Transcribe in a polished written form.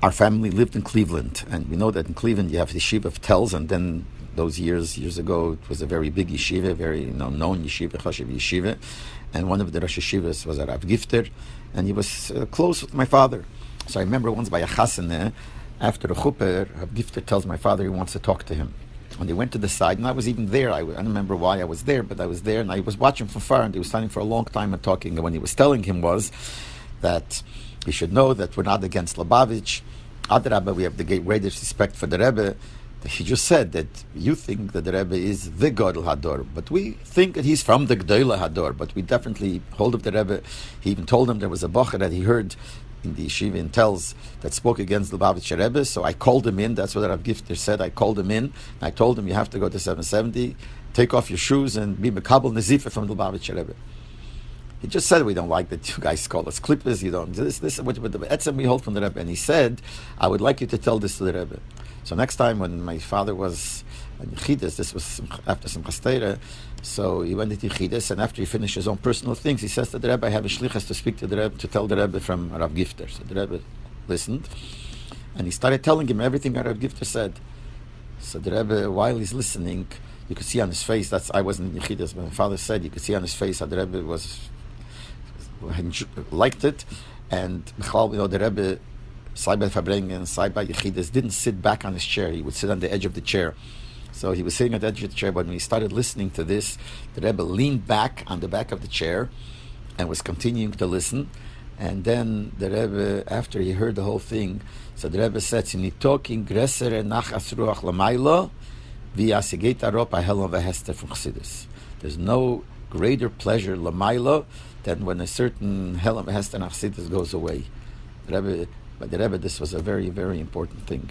our family lived in Cleveland, and we know that in Cleveland you have the yeshiva of Telz, and then those years ago it was a very big yeshiva, very known yeshiva, Chashiv yeshiva, and one of the Rosh Yeshivas was a Rav Gifter, and he was close with my father. So I remember once by a chassan, after the chuppah, Rav Gifter tells my father he wants to talk to him. And they went to the side, and I was even there. I don't remember why I was there, but I was there, and I was watching from far, and he was standing for a long time and talking. And when he was telling him was that he should know that we're not against Lubavitch. Adrabah, we have the greatest respect for the Rebbe. He just said that you think that the Rebbe is the Gadol Hador, but we think that he's from the Gdola Hador, but we definitely hold of the Rebbe. He even told him there was a bacher that he heard in the yeshiva in Telz that spoke against the Lubavitch Rebbe, so I called him in. That's what Rav Gifter said. I called him in, and I told him, you have to go to 770, take off your shoes, and be Mekabel Nazifa from the Lubavitch Rebbe. He just said, we don't like that you guys call us clippers, you don't, this is what the etzem we hold from the Rebbe. And he said, I would like you to tell this to the Rebbe. So next time when my father was in Yechidus, this was after Simchas Torah, so he went into Yechidus, and after he finished his own personal things, he says to the Rebbe, I have a shlichus to speak to the Rebbe, to tell the Rebbe from Rav Gifter. So the Rebbe listened, and he started telling him everything that Rav Gifter said. So the Rebbe, while he's listening, you could see on his face, I wasn't in Yechidus, but my father said, you could see on his face how the Rebbe liked it, and the Rebbe Saiba Fabrengen, Saiba Yechidus didn't sit back on his chair. He would sit on the edge of the chair. So he was sitting at the edge of the chair, but when he started listening to this, the Rebbe leaned back on the back of the chair and was continuing to listen. And then the Rebbe, after he heard the whole thing, so the Rebbe said, there's no greater pleasure Lamaila than when a certain Helam Hester Nachsidus goes away. But the Rebbe, this was a very, very important thing.